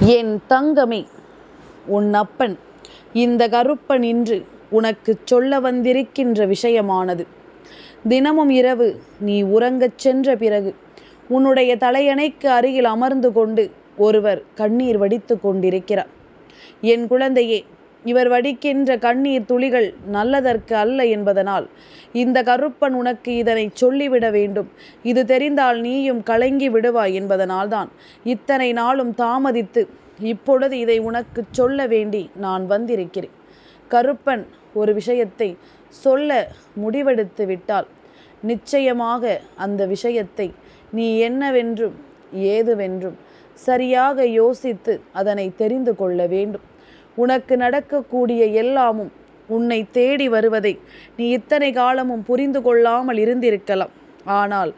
என் தங்கமே, உன் அப்பன் இந்த கருப்பன் இன்று உனக்குச் சொல்ல வந்திருக்கின்ற விஷயமானது, தினமும் இரவு நீ உறங்கச் சென்ற பிறகு உன்னுடைய தலையணைக்கு அருகில் அமர்ந்து கொண்டு ஒருவர் கண்ணீர் வடித்து கொண்டிருக்கிறார். என் குழந்தையே, இவர் வடிக்கின்ற கண்ணீர் துளிகள் நல்லதற்கு அல்ல என்பதனால் இந்த கருப்பன் உனக்கு இதனை சொல்லிவிட வேண்டும். இது தெரிந்தால் நீயும் கலங்கி விடுவாய் என்பதனால்தான் இத்தனை நாளும் தாமதித்து இப்பொழுது இதை உனக்கு சொல்ல வேண்டி நான் வந்திருக்கிறேன். கருப்பன் ஒரு விஷயத்தை சொல்ல முடிவெடுத்து விட்டால் நிச்சயமாக அந்த விஷயத்தை நீ என்னவென்றும் ஏதுவென்றும் சரியாக யோசித்து அதனை தெரிந்து கொள்ள வேண்டும். உனக்கு நடக்கக்கூடிய எல்லாமும் உன்னை தேடி வருவதை நீ இத்தனை காலமும் புரிந்து கொள்ளாமல் இருந்திருக்கலாம். ஆனால்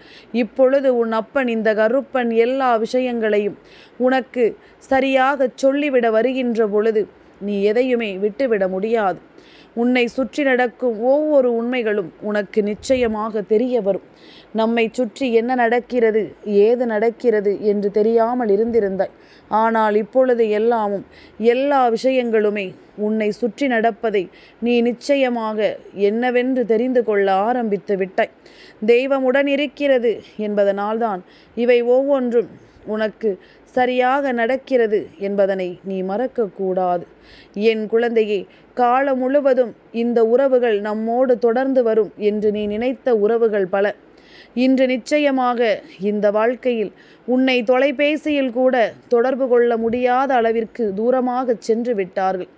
இப்பொழுது உன் அப்பன் இந்த கருப்பன் எல்லா விஷயங்களையும் உனக்கு சரியாக சொல்லிவிட வருகின்ற பொழுது நீ எதையுமே விட்டுவிட முடியாது. உன்னை சுற்றி நடக்கும் ஒவ்வொரு உண்மைகளும் உனக்கு நிச்சயமாக தெரிய வரும். நம்மை சுற்றி என்ன நடக்கிறது, ஏது நடக்கிறது என்று தெரியாமல் இருந்திருந்தாய். ஆனால் இப்பொழுது எல்லா விஷயங்களுமே உன்னை சுற்றி நடப்பதை நீ நிச்சயமாக என்னவென்று தெரிந்து கொள்ள ஆரம்பித்து விட்டாய். தெய்வமுடன் இருக்கிறது என்பதனால்தான் இவை ஒவ்வொன்றும் உனக்கு சரியாக நடக்கிறது என்பதனை நீ மறக்கக்கூடாது. என் குழந்தையே, காலம் முழுவதும் இந்த உறவுகள் நம்மோடு தொடர்ந்து வரும் என்று நீ நினைத்த உறவுகள் பல இன்று நிச்சயமாக இந்த வாழ்க்கையில் உன்னை தொலைபேசியில் கூட தொடர்பு கொள்ள முடியாத அளவிற்கு தூரமாக சென்று விட்டார்கள்.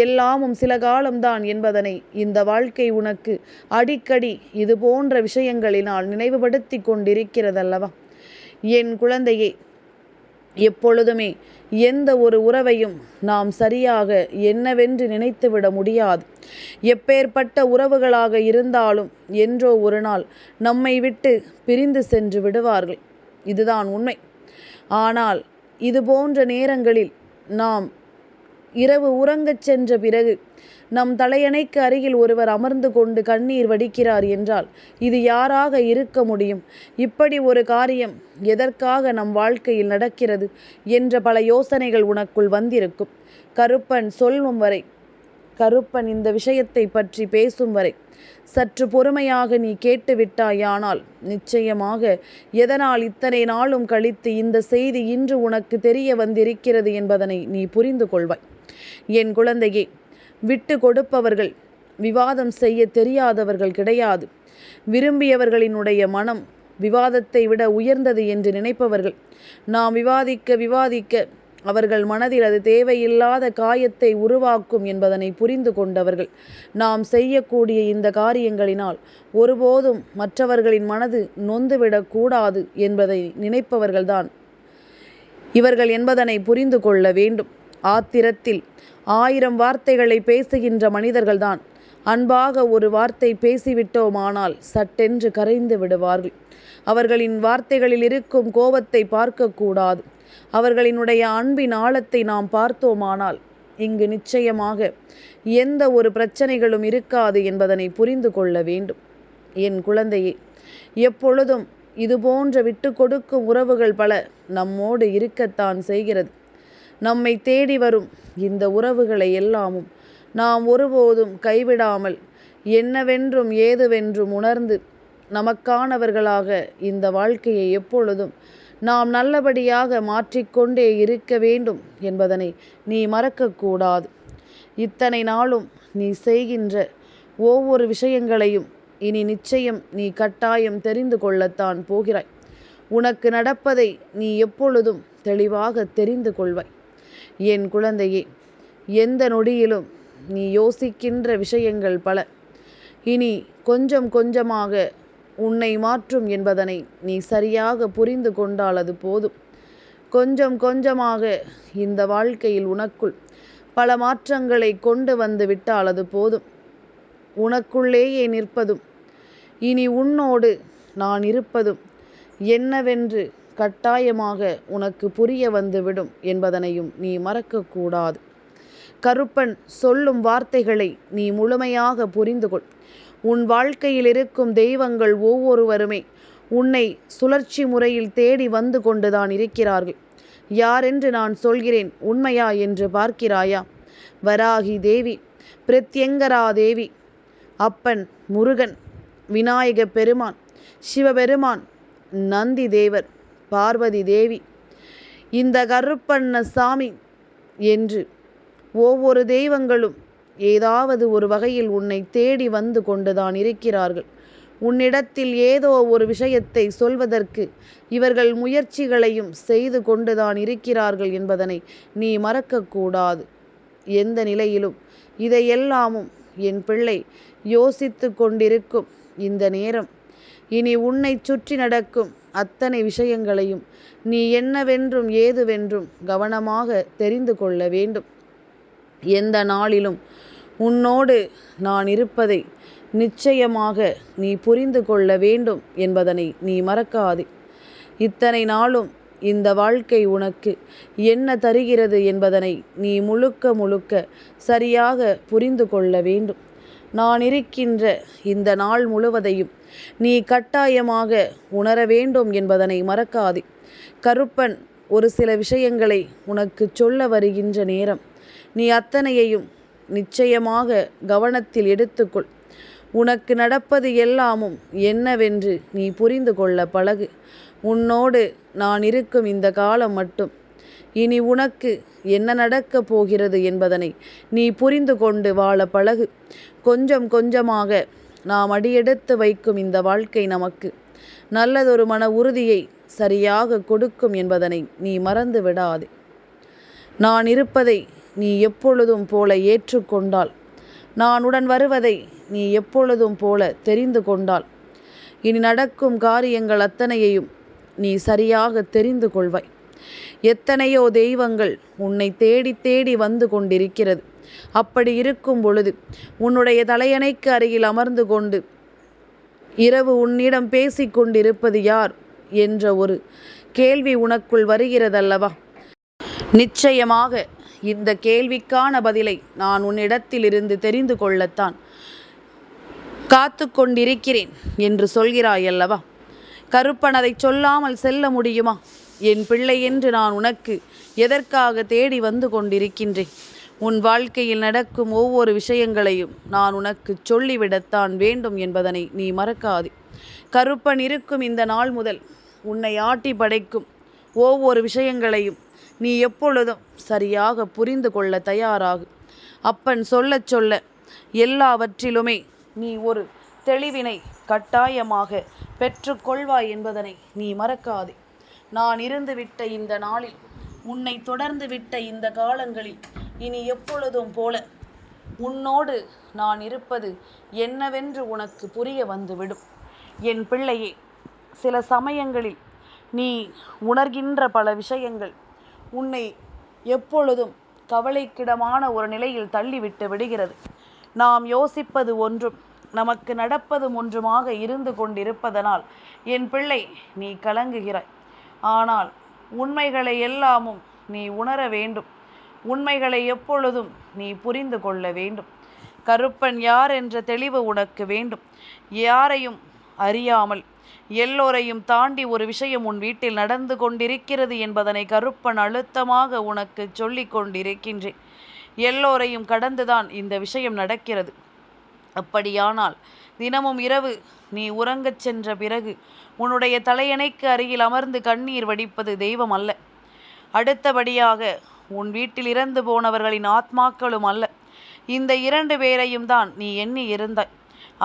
எல்லாமும் சில காலம்தான் என்பதனை இந்த வாழ்க்கை உனக்கு அடிக்கடி இது போன்ற விஷயங்களினால் நினைவுபடுத்தி கொண்டிருக்கிறதல்லவா? என் குழந்தையே, எப்பொழுதுமே எந்த ஒரு உறவையும் நாம் சரியாக என்னவென்று நினைத்துவிட முடியாது. எப்பேற்பட்ட உறவுகளாக இருந்தாலும் என்றோ ஒரு நாள் நம்மை விட்டு பிரிந்து சென்று விடுவார்கள். இதுதான் உண்மை. ஆனால் இது போன்ற நேரங்களில் நாம் இரவு உறங்கச் சென்ற பிறகு நம் தலையணைக்கு அருகில் ஒருவர் அமர்ந்து கொண்டு கண்ணீர் வடிக்கிறார் என்றால் இது யாராக இருக்க முடியும்? இப்படி ஒரு காரியம் எதற்காக நம் வாழ்க்கையில் நடக்கிறது என்ற பல யோசனைகள் உனக்குள் வந்திருக்கும். கருப்பன் சொல்லும் வரை, கருப்பன் இந்த விஷயத்தை பற்றி பேசும் வரை சற்று பொறுமையாக நீ கேட்டுவிட்டாயானால் நிச்சயமாக எதனால் இத்தனை நாளும் கழித்து இந்த செய்தி இன்று உனக்கு தெரிய வந்திருக்கிறது என்பதனை நீ புரிந்து கொள்வாய். என் குழந்தையே, விட்டு கொடுப்பவர்கள் விவாதம் செய்ய தெரியாதவர்கள் கிடையாது. விரும்பியவர்களினுடைய மனம் விவாதத்தை விட உயர்ந்தது என்று நினைப்பவர்கள் நாம் விவாதிக்க அவர்கள் மனதில் அது தேவையில்லாத காயத்தை உருவாக்கும் என்பதனை புரிந்து கொண்டவர்கள் நாம் செய்யக்கூடிய இந்த காரியங்களினால் ஒருபோதும் மற்றவர்களின் மனது நொந்துவிடக்கூடாது என்பதை நினைப்பவர்கள்தான் இவர்கள் என்பதனை புரிந்து கொள்ள வேண்டும். ஆத்திரத்தில் 1000 வார்த்தைகளை பேசுகின்ற மனிதர்கள்தான் அன்பாக ஒரு வார்த்தை பேசிவிட்டோமானால் சட்டென்று கரைந்து விடுவார்கள். அவர்களின் வார்த்தைகளில் இருக்கும் கோபத்தை பார்க்கக்கூடாது. அவர்களினுடைய அன்பின் ஆழத்தை நாம் பார்த்தோமானால் இங்கு நிச்சயமாக எந்த ஒரு பிரச்சனைகளும் இருக்காது என்பதனை புரிந்து கொள்ள வேண்டும். என் குழந்தையே, எப்பொழுதும் இதுபோன்ற விட்டு கொடுக்கும் உறவுகள் பல நம்மோடு இருக்கத்தான் செய்கிறது. நம்மை தேடி வரும் இந்த உறவுகளை எல்லாமும் நாம் ஒருபோதும் கைவிடாமல் என்னவென்றும் ஏதுவென்றும் உணர்ந்து நமக்கானவர்களாக இந்த வாழ்க்கையை எப்பொழுதும் நாம் நல்லபடியாக மாற்றிக்கொண்டே இருக்க வேண்டும் என்பதனை நீ மறக்கக்கூடாது. இத்தனை நாளும் நீ செய்கின்ற ஒவ்வொரு விஷயங்களையும் இனி நிச்சயம் நீ கட்டாயம் தெரிந்து கொள்ளத்தான் போகிறாய். உனக்கு நடப்பதை நீ எப்பொழுதும் தெளிவாக தெரிந்து கொள்வாய். என் குழந்தையே, எந்த நொடியிலும் நீ யோசிக்கின்ற விஷயங்கள் பல இனி கொஞ்சம் கொஞ்சமாக உன்னை மாற்றும் என்பதனை நீ சரியாக புரிந்து கொண்டால் அது போதும். கொஞ்சம் கொஞ்சமாக இந்த வாழ்க்கையில் உனக்குள் பல மாற்றங்களை கொண்டு வந்து விட்டால் அது போதும். உனக்குள்ளேயே நிற்பதும் இனி உன்னோடு நான் இருப்பதும் என்னவென்று கட்டாயமாக உனக்கு புரிய வந்துவிடும் என்பதனையும் நீ மறக்கக்கூடாது. கருப்பன் சொல்லும் வார்த்தைகளை நீ முழுமையாக புரிந்து கொள். உன் வாழ்க்கையில் இருக்கும் தெய்வங்கள் ஒவ்வொருவருமே உன்னை சுழற்சி முறையில் தேடி வந்து கொண்டுதான் இருக்கிறார்கள். யாரென்று நான் சொல்கிறேன் உண்மையா என்று பார்க்கிறாயா? வராகி தேவி, பிரத்யங்கரா தேவி, அப்பன் முருகன், விநாயக பெருமான், சிவபெருமான், நந்தி தேவர், பார்வதி தேவி, இந்த கருப்பண்ணசாமி என்று ஒவ்வொரு தெய்வங்களும் ஏதாவது ஒரு வகையில் உன்னை தேடி வந்து கொண்டுதான் இருக்கிறார்கள். உன்னிடத்தில் ஏதோ ஒரு விஷயத்தை சொல்வதற்கு இவர்கள் முயற்சிகளையும் செய்து கொண்டுதான் இருக்கிறார்கள் என்பதனை நீ மறக்கக்கூடாது. எந்த நிலையிலும் இதையெல்லாமும் என் பிள்ளை யோசித்து கொண்டிருக்கும் இந்த நேரம், இனி உன்னை சுற்றி நடக்கும் அத்தனை விஷயங்களையும் நீ என்னவென்றும் ஏதுவென்றும் கவனமாக தெரிந்து கொள்ள வேண்டும். எந்த நாளிலும் உன்னோடு நான் இருப்பதை நிச்சயமாக நீ புரிந்து கொள்ள வேண்டும் என்பதனை நீ மறக்காதே. இத்தனை நாளும் இந்த வாழ்க்கை உனக்கு என்ன தருகிறது என்பதனை நீ முழுக்க முழுக்க சரியாக புரிந்து கொள்ள வேண்டும். நான் இருக்கின்ற இந்த நாள் முழுவதையும் நீ கட்டாயமாக உணர வேண்டும் என்பதனை மறக்காதே. கருப்பன் ஒரு சில விஷயங்களை உனக்கு சொல்ல வருகின்ற நேரம் நீ அத்தனையையும் நிச்சயமாக கவனத்தில் எடுத்துக்கொள். உனக்கு நடப்பது எல்லாமும் என்னவென்று நீ புரிந்து கொள்ள பழகு. உன்னோடு நான் இருக்கும் இந்த காலம் மட்டும் இனி உனக்கு என்ன நடக்கப் போகிறது என்பதனை நீ புரிந்து கொண்டு வாழ பழகு. கொஞ்சம் கொஞ்சமாக நாம் அடியெடுத்து வைக்கும் இந்த வாழ்க்கை நமக்கு நல்லதொரு மன உறுதியை சரியாக கொடுக்கும் என்பதனை நீ மறந்து விடாதே. நான் இருப்பதை நீ எப்பொழுதும் போல ஏற்றுக்கொண்டால், நான் உடன் வருவதை நீ எப்பொழுதும் போல தெரிந்து கொண்டால், இனி நடக்கும் காரியங்கள் அத்தனையையும் நீ சரியாக தெரிந்து கொள்வாய். எத்தனையோ தெய்வங்கள் உன்னை தேடி தேடி வந்து கொண்டிருக்கிறது. அப்படி இருக்கும் பொழுது உன்னுடைய தலையணைக்கு அருகில் அமர்ந்து கொண்டு இரவு உன்னிடம் பேசி கொண்டிருப்பது யார் என்ற ஒரு கேள்வி உனக்குள் வருகிறதல்லவா? நிச்சயமாக இந்த கேள்விக்கான பதிலை நான் உன்னிடத்திலிருந்து தெரிந்து கொள்ளத்தான் காத்து கொண்டிருக்கிறேன் என்று சொல்கிறாயல்லவா? கருப்பன் அதை சொல்லாமல் செல்ல முடியுமா? என் பிள்ளை என்று நான் உனக்கு எதற்காக தேடி வந்து கொண்டிருக்கின்றேன்? உன் வாழ்க்கையில் நடக்கும் ஒவ்வொரு விஷயங்களையும் நான் உனக்கு சொல்லிவிடத்தான் வேண்டும் என்பதனை நீ மறக்காதே. கருப்பன் இருக்கும் இந்த நாள் முதல் உன்னை ஆட்டி படைக்கும் ஒவ்வொரு விஷயங்களையும் நீ எப்பொழுதும் சரியாக புரிந்து கொள்ள தயாராகு. அப்பன் சொல்ல சொல்ல எல்லாவற்றிலுமே நீ ஒரு தெளிவினை கட்டாயமாக பெற்றுக்கொள்வாய் என்பதனை நீ மறக்காதே. நான் இருந்துவிட்ட இந்த நாளில், உன்னை தொடர்ந்து விட்ட இந்த காலங்களில் இனி எப்பொழுதும் போல உன்னோடு நான் இருப்பது என்னவென்று உனக்கு புரிய வந்துவிடும். என் பிள்ளையே, சில சமயங்களில் நீ உணர்கின்ற பல விஷயங்கள் உன்னை எப்பொழுதும் கவலைக்கிடமான ஒரு நிலையில் தள்ளிவிட்டு விடுகிறது. நாம் யோசிப்பது ஒன்றும் நமக்கு நடப்பதும் ஒன்றுமாக இருந்து கொண்டிருப்பதனால் என் பிள்ளை நீ கலங்குகிறாய். ஆனால் உண்மைகளை எல்லாமும் நீ உணர வேண்டும். உண்மைகளை எப்பொழுதும் நீ புரிந்து கொள்ள வேண்டும். கருப்பன் யார் என்ற தெளிவு உனக்கு வேண்டும். யாரையும் அறியாமல் எல்லோரையும் தாண்டி ஒரு விஷயம் உன் வீட்டில் நடந்து கொண்டிருக்கிறது என்பதனை கருப்பன் அழுத்தமாக உனக்கு சொல்லி கொண்டிருக்கின்றேன். எல்லோரையும் கடந்துதான் இந்த விஷயம் நடக்கிறது. அப்படியானால் தினமும் இரவு நீ உறங்கச் சென்ற பிறகு உன்னுடைய தலையணைக்கு அருகில் அமர்ந்து கண்ணீர் வடிப்பது தெய்வம் அல்ல. அடுத்தபடியாக உன் வீட்டில் இறந்து போனவர்களின் ஆத்மாக்களும் அல்ல. இந்த 2 பேரையும் தான் நீ எண்ணி இருந்தாய்.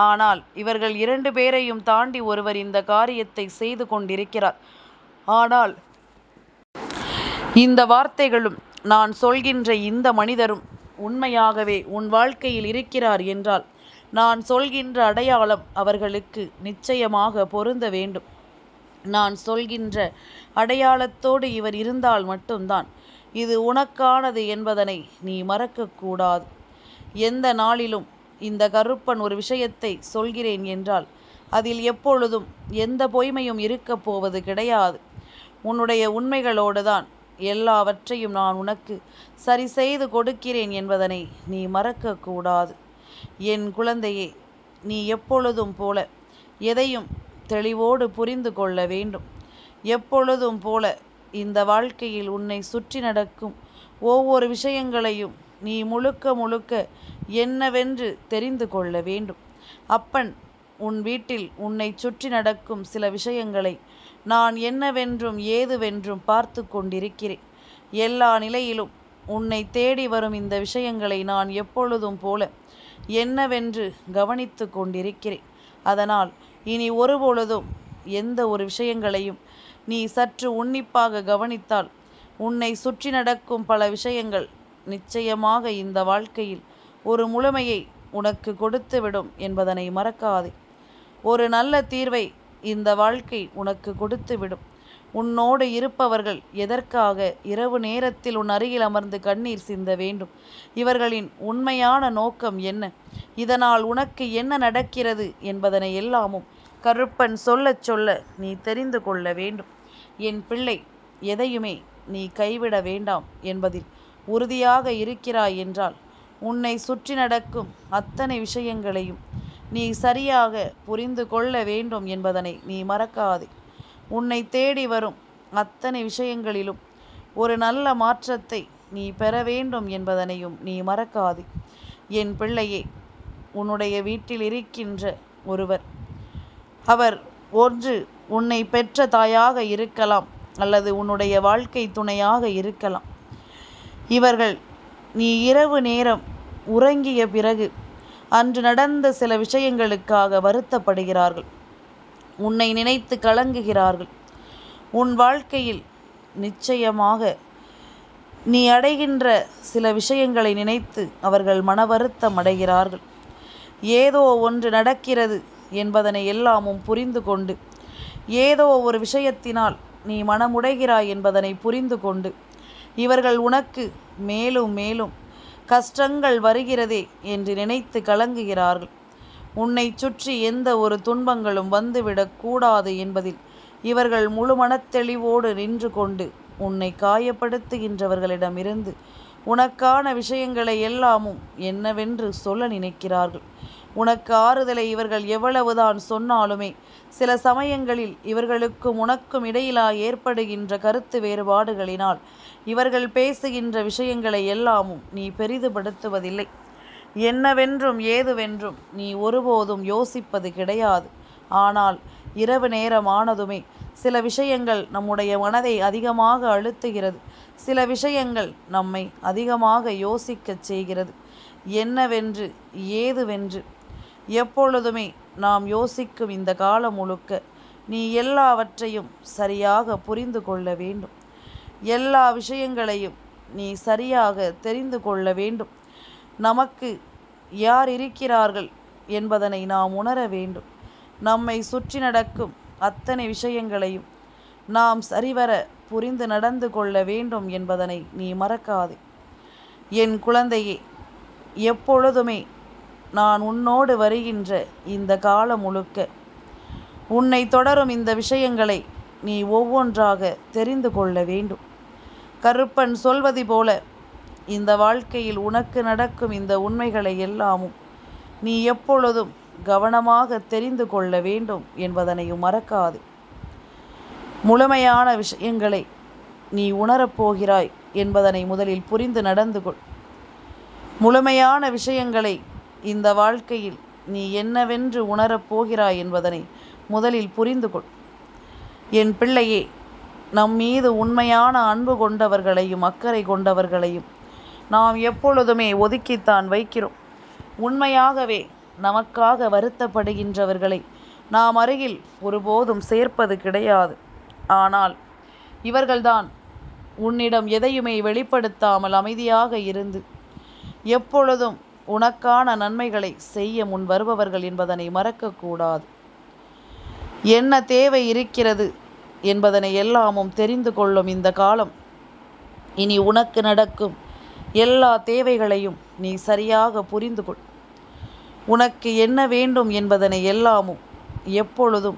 ஆனால் இவர்கள் 2 பேரையும் தாண்டி ஒருவர் இந்த காரியத்தை செய்து கொண்டிருக்கிறார். ஆனால் இந்த வார்த்தைகளும் நான் சொல்கின்ற இந்த மனிதரும் உண்மையாகவே உன் வாழ்க்கையில் இருக்கிறார் என்றால் நான் சொல்கின்ற அடையாளம் அவர்களுக்கு நிச்சயமாக பொருந்த வேண்டும். நான் சொல்கின்ற அடையாளத்தோடு இவர் இருந்தால் மட்டும்தான் இது உனக்கானது என்பதனை நீ மறக்கக்கூடாது. எந்த நாளிலும் இந்த கருப்பன் ஒரு விஷயத்தை சொல்கிறேன் என்றால் அதில் எப்பொழுதும் எந்த பொய்மையும் இருக்கப் போவது கிடையாது. உன்னுடைய உண்மைகளோடு தான் எல்லாவற்றையும் நான் உனக்கு சரி செய்து கொடுக்கிறேன் என்பதனை நீ மறக்கக்கூடாது. என் குழந்தையே, நீ எப்பொழுதும் போல எதையும் தெளிவோடு புரிந்து கொள்ள வேண்டும். எப்பொழுதும் போல இந்த வாழ்க்கையில் உன்னை சுற்றி நடக்கும் ஒவ்வொரு விஷயங்களையும் நீ முழுக்க முழுக்க என்னவென்று தெரிந்து கொள்ள வேண்டும். அப்பன் உன் வீட்டில் உன்னை சுற்றி நடக்கும் சில விஷயங்களை நான் என்னவென்றும் ஏதுவென்றும் பார்த்து கொண்டிருக்கிறேன். எல்லா நிலையிலும் உன்னை தேடி வரும் இந்த விஷயங்களை நான் எப்பொழுதும் போல என்னவென்று கவனித்து கொண்டிருக்கிறேன். அதனால் இனி ஒருபொழுதும் எந்த ஒரு விஷயங்களையும் நீ சற்று உன்னிப்பாக கவனித்தால் உன்னை சுற்றி நடக்கும் பல விஷயங்கள் நிச்சயமாக இந்த வாழ்க்கையில் ஒரு முழுமையை உனக்கு கொடுத்துவிடும் என்பதனை மறக்காதே. ஒரு நல்ல தீர்வை இந்த வாழ்க்கை உனக்கு கொடுத்துவிடும். உன்னோடு இருப்பவர்கள் எதற்காக இரவு நேரத்தில் உன் அருகில் அமர்ந்து கண்ணீர் சிந்த வேண்டும்? இவர்களின் உண்மையான நோக்கம் என்ன? இதனால் உனக்கு என்ன நடக்கிறது என்பதனை எல்லாமும் கருப்பன் சொல்லச் சொல்ல நீ தெரிந்து கொள்ள வேண்டும். என் பிள்ளை, எதையுமே நீ கைவிட வேண்டாம் என்பதில் உறுதியாக இருக்கிறாய் என்றால் உன்னை சுற்றி நடக்கும் அத்தனை விஷயங்களையும் நீ சரியாக புரிந்து கொள்ள வேண்டும் என்பதனை நீ மறக்காதே. உன்னை தேடி வரும் அத்தனை விஷயங்களிலும் ஒரு நல்ல மாற்றத்தை நீ பெற வேண்டும் என்பதனையும் நீ மறக்காதே. என் பிள்ளையே, உன்னுடைய வீட்டில் இருக்கின்ற ஒருவர், அவர் ஒன்று உன்னை பெற்ற தாயாக இருக்கலாம் அல்லது உன்னுடைய வாழ்க்கை துணையாக இருக்கலாம். இவர்கள் நீ இரவு நேரம் உறங்கிய பிறகு அன்று நடந்த சில விஷயங்களுக்காக வருத்தப்படுகிறார்கள். உன்னை நினைத்து கலங்குகிறார்கள். உன் வாழ்க்கையில் நிச்சயமாக நீ அடைகின்ற சில விஷயங்களை நினைத்து அவர்கள் மன வருத்தம் அடைகிறார்கள். ஏதோ ஒன்று நடக்கிறது என்பதனை எல்லாமும் புரிந்து கொண்டு, ஏதோ ஒரு விஷயத்தினால் நீ மனமுடைகிறாய் என்பதனை புரிந்து கொண்டு, இவர்கள் உனக்கு மேலும் மேலும் கஷ்டங்கள் வருகிறதே என்று நினைத்து கலங்குகிறார்கள். உன்னை சுற்றி எந்த ஒரு துன்பங்களும் வந்துவிடக்கூடாது என்பதில் இவர்கள் முழு மனத்தெளிவோடு நின்று கொண்டு உன்னை காயப்படுத்துகின்றவர்களிடமிருந்து உனக்கான விஷயங்களை எல்லாமும் என்னவென்று சொல்ல நினைக்கிறார்கள். உனக்கு ஆறுதலை இவர்கள் எவ்வளவுதான் சொன்னாலுமே சில சமயங்களில் இவர்களுக்கும் உனக்கும் இடையிலா ஏற்படுகின்ற கருத்து வேறுபாடுகளினால் இவர்கள் பேசுகின்ற விஷயங்களை எல்லாமும் நீ பெரிதுபடுத்துவதில்லை. என்னவென்றும் ஏதுவென்றும் நீ ஒருபோதும் யோசிப்பது கிடையாது. ஆனால் இரவு நேரமானதுமே சில விஷயங்கள் நம்முடைய மனதை அதிகமாக அழுத்துகிறது. சில விஷயங்கள் நம்மை அதிகமாக யோசிக்கச் செய்கிறது. என்னவென்று ஏதுவென்று எப்பொழுதுமே நாம் யோசிக்கும் இந்த காலம் முழுக்க நீ எல்லாவற்றையும் சரியாக புரிந்து கொள்ள வேண்டும். எல்லா விஷயங்களையும் நீ சரியாக தெரிந்து கொள்ள வேண்டும். நமக்கு யார் இருக்கிறார்கள் என்பதனை நாம் உணர வேண்டும். நம்மை சுற்றி நடக்கும் அத்தனை விஷயங்களையும் நாம் சரிவர புரிந்து நடந்து கொள்ள வேண்டும் என்பதனை நீ மறக்காதே. என் குழந்தையே, எப்பொழுதுமே நான் உன்னோடு வருகின்ற இந்த காலம் முழுக்க உன்னை தொடரும் இந்த விஷயங்களை நீ ஒவ்வொன்றாக தெரிந்து கொள்ள வேண்டும். கருப்பன் சொல்வது போல இந்த வாழ்க்கையில் உனக்கு நடக்கும் இந்த உண்மைகளை எல்லாமும் நீ எப்பொழுதும் கவனமாக தெரிந்து கொள்ள வேண்டும் என்பதனையும் மறக்காது. முழுமையான விஷயங்களை நீ உணரப்போகிறாய் என்பதனை முதலில் புரிந்து நடந்து கொள். முழுமையான விஷயங்களை இந்த வாழ்க்கையில் நீ என்னவென்று உணரப்போகிறாய் என்பதனை முதலில் புரிந்து கொள். என் பிள்ளையே, நம் மீது உண்மையான அன்பு கொண்டவர்களையும் அக்கறை கொண்டவர்களையும் நாம் எப்பொழுதுமே ஒதுக்கித்தான் வைக்கிறோம். உண்மையாகவே நமக்காக வருத்தப்படுகின்றவர்களை நாம் அருகில் ஒருபோதும் சேர்ப்பது கிடையாது. ஆனால் இவர்கள்தான் உன்னிடம் எதையுமே வெளிப்படுத்தாமல் அமைதியாக இருந்து எப்பொழுதும் உனக்கான நன்மைகளை செய்ய முன் வருபவர்கள் என்பதனை மறக்கக்கூடாது. என்ன தேவை இருக்கிறது என்பதனை எல்லாமும் தெரிந்து கொள்ளும் இந்த காலம் இனி உனக்கு நடக்கும் எல்லா தேவைகளையும் நீ சரியாக புரிந்து கொள். உனக்கு என்ன வேண்டும் என்பதனை எல்லாமும் எப்பொழுதும்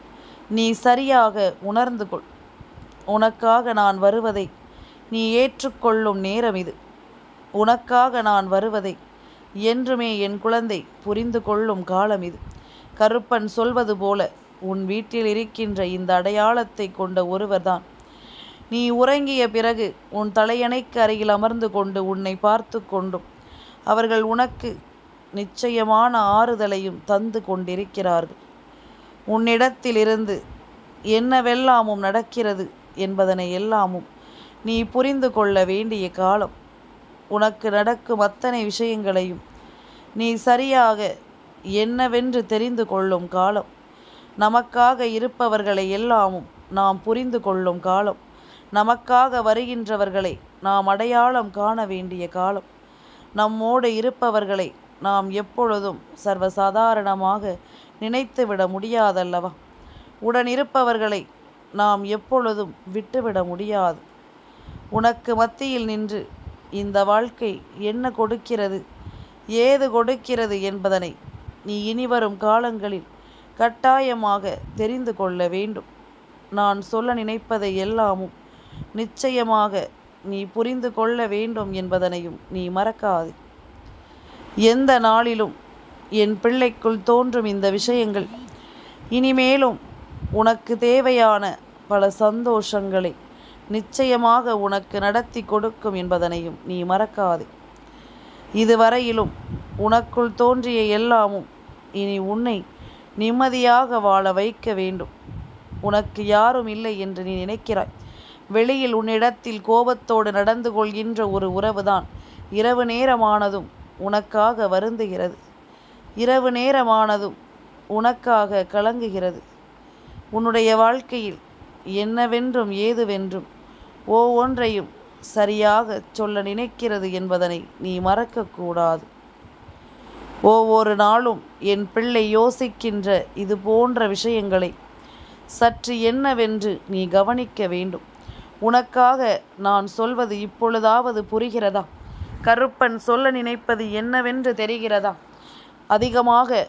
நீ சரியாக உணர்ந்து கொள். உனக்காக நான் வருவதை நீ ஏற்றுக்கொள்ளும் நேரம் இது. உனக்காக நான் வருவதை என்றுமே என் குழந்தை புரிந்து கொள்ளும் காலம் இது. கருப்பன் சொல்வது போல உன் வீட்டில் இருக்கின்ற இந்த அடையாளத்தை கொண்ட ஒருவர்தான் நீ உறங்கிய பிறகு உன் தலையணைக்கு அருகில் அமர்ந்து கொண்டு உன்னை பார்த்து கொண்டும் அவர்கள் உனக்கு நிச்சயமான ஆறுதலையும் தந்து கொண்டிருக்கிறார்கள். உன்னிடத்திலிருந்து என்னவெல்லாமும் நடக்கிறது என்பதனை எல்லாமும் நீ புரிந்து கொள்ள வேண்டிய காலம். உனக்கு நடக்கும் அத்தனை விஷயங்களையும் நீ சரியாக என்னவென்று தெரிந்து கொள்ளும் காலம். நமக்காக இருப்பவர்களை எல்லாமும் நாம் புரிந்து கொள்ளும் காலம். நமக்காக வருகின்றவர்களை நாம் அடையாளம் காண வேண்டிய காலம். நம்மோடு இருப்பவர்களை நாம் எப்பொழுதும் சர்வசாதாரணமாக நினைத்துவிட முடியாதல்லவா? உடனிருப்பவர்களை நாம் எப்பொழுதும் விட்டுவிட முடியாது. உனக்கு மத்தியில் நின்று இந்த வாழ்க்கை என்ன கொடுக்கிறது, ஏது கொடுக்கிறது என்பதனை நீ இனிவரும் காலங்களில் கட்டாயமாக தெரிந்து கொள்ள வேண்டும். நான் சொல்ல நினைப்பதை எல்லாமும் நிச்சயமாக நீ புரிந்து கொள்ள வேண்டும் என்பதனையும் நீ மறக்காதே. எந்த நாளிலும் என் பிள்ளைக்குள் தோன்றும் இந்த விஷயங்கள் இனிமேலும் உனக்கு தேவையான பல சந்தோஷங்களை நிச்சயமாக உனக்கு நடத்தி கொடுக்கும் என்பதனையும் நீ மறக்காதே. இதுவரையிலும் உனக்குள் தோன்றிய எல்லாமும் இனி உன்னை நிம்மதியாக வாழ வைக்க வேண்டும். உனக்கு யாரும் இல்லை என்று நீ நினைக்கிறாய். வெளியில் உன்னிடத்தில் கோபத்தோடு நடந்து கொள்கின்ற ஒரு உறவுதான் இரவு நேரமானதும் உனக்காக வருந்துகிறது. இரவு நேரமானதும் உனக்காக கலங்குகிறது. உன்னுடைய வாழ்க்கையில் என்னவென்றும் ஏதுவென்றும் ஒவ்வொன்றையும் சரியாக சொல்ல நினைக்கிறது என்பதனை நீ மறக்கக்கூடாது. ஒவ்வொரு நாளும் என் பிள்ளை யோசிக்கின்ற இது போன்ற விஷயங்களை சற்று என்னவென்று நீ கவனிக்க வேண்டும். உனக்காக நான் சொல்வது இப்பொழுதாவது புரிகிறதா? கருப்பன் சொல்ல நினைப்பது என்னவென்று தெரிகிறதா? அதிகமாக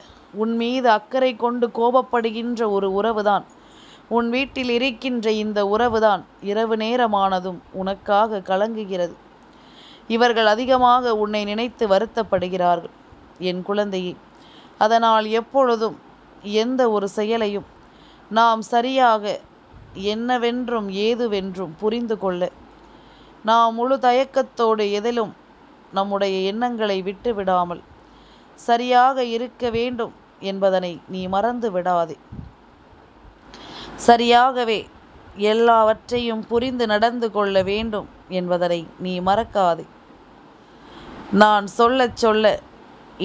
உன் மீது அக்கறை கொண்டு கோபப்படுகின்ற ஒரு உறவுதான் உன் வீட்டில் இருக்கின்ற இந்த உறவுதான் இரவு நேரமானதும் உனக்காக கலங்குகிறது. இவர்கள் அதிகமாக உன்னை நினைத்து வருத்தப்படுகிறார்கள் என் குழந்தையே. அதனால் எப்பொழுதும் எந்த ஒரு செயலையும் நாம் சரியாக என்னவென்றும் ஏதுவென்றும் புரிந்து கொள்ள நாம் முழு தயக்கத்தோடு எதிலும் நம்முடைய எண்ணங்களை விட்டு விடாமல் சரியாக இருக்க வேண்டும் என்பதனை நீ மறந்து விடாதே. சரியாகவே எல்லாவற்றையும் புரிந்து நடந்து கொள்ள வேண்டும் என்பதனை நீ மறக்காதே. நான் சொல்ல சொல்ல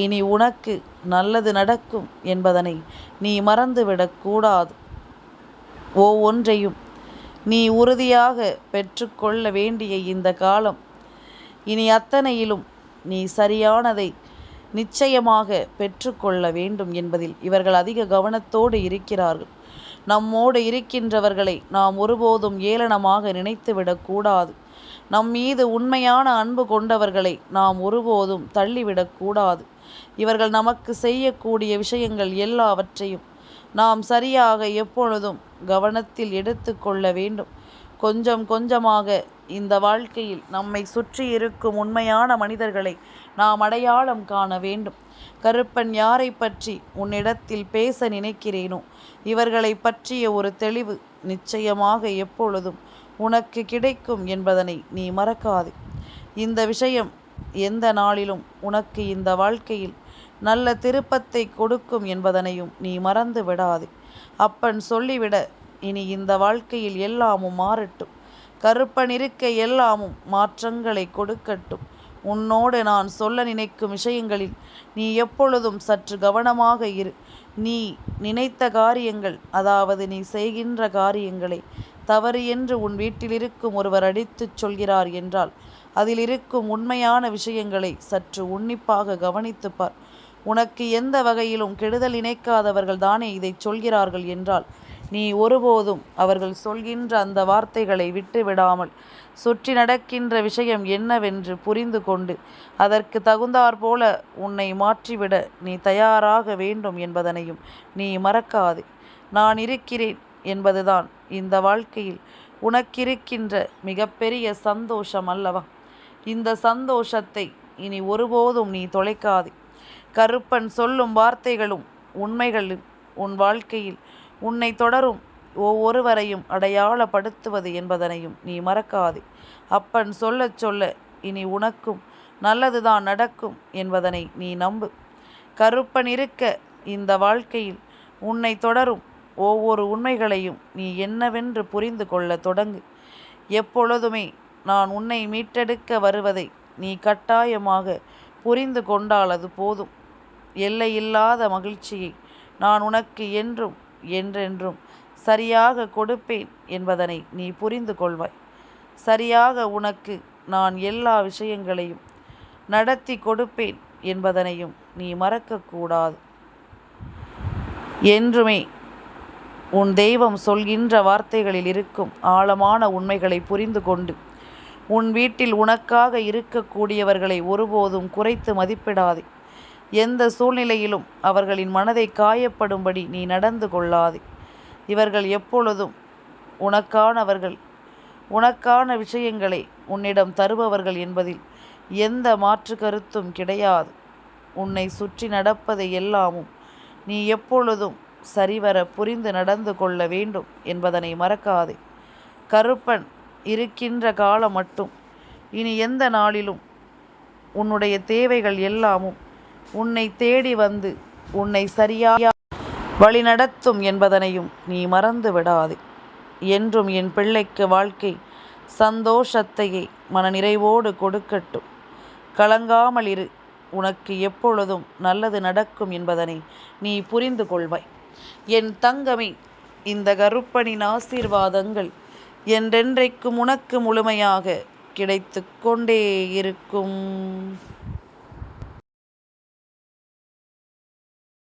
இனி உனக்கு நல்லது நடக்கும் என்பதனை நீ மறந்துவிடக்கூடாது. ஒவ்வொன்றையும் நீ உறுதியாக பெற்றுக்கொள்ள வேண்டிய இந்த காலம். இனி அத்தனையிலும் நீ சரியானதை நிச்சயமாக பெற்றுக்கொள்ள வேண்டும் என்பதில் இவர்கள் அதிக கவனத்தோடு இருக்கிறார்கள். நம்மோடு இருக்கின்றவர்களை நாம் ஒருபோதும் ஏளனமாக நினைத்துவிடக்கூடாது. நம் மீது உண்மையான அன்பு கொண்டவர்களை நாம் ஒருபோதும் தள்ளிவிடக்கூடாது. இவர்கள் நமக்கு செய்யக்கூடிய விஷயங்கள் எல்லாவற்றையும் நாம் சரியாக எப்பொழுதும் கவனத்தில் எடுத்து கொள்ள வேண்டும். கொஞ்சம் கொஞ்சமாக இந்த வாழ்க்கையில் நம்மை சுற்றி இருக்கும் உண்மையான மனிதர்களை நாம் அடையாளம் காண வேண்டும். கருப்பன் யாரை பற்றி உன்னிடத்தில் பேச நினைக்கிறேனோ இவர்களை பற்றிய ஒரு தெளிவு நிச்சயமாக எப்பொழுதும் உனக்கு கிடைக்கும் என்பதனை நீ மறக்காதே. இந்த விஷயம் எந்த நாளிலும் உனக்கு இந்த வாழ்க்கையில் நல்ல திருப்பத்தை கொடுக்கும் என்பதனையும் நீ மறந்து விடாதே. அப்பன் சொல்லிவிட இனி இந்த வாழ்க்கையில் எல்லாமும் மாறட்டும். கருப்பன் இருக்க எல்லாமும் மாற்றங்களை கொடுக்கட்டும். உன்னோடு நான் சொல்ல நினைக்கும் விஷயங்களில் நீ எப்பொழுதும் சற்று கவனமாக இரு. நீ நினைத்த காரியங்கள், அதாவது நீ செய்கின்ற காரியங்களை தவறு என்று உன் வீட்டில் இருக்கும் ஒருவர் அடித்துச் சொல்கிறார் என்றால் அதில் இருக்கும் உண்மையான விஷயங்களை சற்று உன்னிப்பாக கவனித்துப்பார். உனக்கு எந்த வகையிலும் கெடுதல் நினைக்காதவர்கள் தானே இதை சொல்கிறார்கள் என்றால் நீ ஒருபோதும் அவர்கள் சொல்கின்ற அந்த வார்த்தைகளை விட்டு விடாமல் சுற்றி நடக்கின்ற விஷயம் என்னவென்று புரிந்து கொண்டு அதற்கு தகுந்தாற்போல உன்னை மாற்றிவிட நீ தயாராக வேண்டும் என்பதனையும் நீ மறக்காதே. நான் இருக்கிறேன் என்பதுதான் இந்த வாழ்க்கையில் உனக்கிருக்கின்ற மிகப்பெரிய சந்தோஷம் அல்லவா? இந்த சந்தோஷத்தை இனி ஒருபோதும் நீ தொலைக்காதே. கருப்பன் சொல்லும் வார்த்தைகளும் உண்மைகளும் உன் வாழ்க்கையில் உன்னை தொடரும் ஒவ்வொருவரையும் அடையாளப்படுத்துவது என்பதனையும் நீ மறக்காதே. அப்பன் சொல்லச் சொல்ல இனி உனக்கும் நல்லதுதான் நடக்கும் என்பதனை நீ நம்பு. கருப்பன் இருக்க இந்த வாழ்க்கையில் உன்னை தொடரும் ஒவ்வொரு உண்மைகளையும் நீ என்னவென்று புரிந்து கொள்ள தொடங்கு. எப்பொழுதுமே நான் உன்னை மீட்டெடுக்க வருவதை நீ கட்டாயமாக புரிந்து கொண்டால் அது போதும். எல்லையில்லாத மகிழ்ச்சியை நான் உனக்கு என்றும் என்றென்றும் சரியாக கொடுப்பேன் என்பதனை நீ புரிந்து கொள்வாய். சரியாக உனக்கு நான் எல்லா விஷயங்களையும் நடத்தி கொடுப்பேன் என்பதனையும் நீ மறக்கக்கூடாது. என்றுமே உன் தெய்வம் சொல்கின்ற வார்த்தைகளில் இருக்கும் ஆழமான உண்மைகளை புரிந்து கொண்டு உன் வீட்டில் உனக்காக இருக்கக்கூடியவர்களை ஒருபோதும் குறைத்து மதிப்பிடாதே. எந்த சூழ்நிலையிலும் அவர்களின் மனதை காயப்படும்படி நீ நடந்து கொள்ளாதே. இவர்கள் எப்பொழுதும் உனக்கானவர்கள், உனக்கான விஷயங்களை உன்னிடம் தருபவர்கள் என்பதில் எந்த மாற்று கருத்தும் கிடையாது. உன்னை சுற்றி நடப்பதை எல்லாமும் நீ எப்பொழுதும் சரிவர புரிந்து நடந்து கொள்ள வேண்டும் என்பதனை மறக்காதே. கருப்பன் இருக்கின்ற காலம் மட்டும் இனி எந்த நாளிலும் உன்னுடைய தேவைகள் எல்லாமும் உன்னை தேடி வந்து உன்னை சரியாக வழிநடத்தும் என்பதனையும் நீ மறந்து விடாதே. என்றும் என் பிள்ளைக்கு வாழ்க்கை சந்தோஷத்தையே மனநிறைவோடு கொடுக்கட்டும். கலங்காமல் இரு. உனக்கு எப்பொழுதும் நல்லது நடக்கும் என்பதனை நீ புரிந்து கொள்வாய். என் தங்கமே, இந்த கருப்பனின் ஆசீர்வாதங்கள் என்றென்றைக்கும் உனக்கு முழுமையாக கிடைத்து கொண்டே இருக்கும்.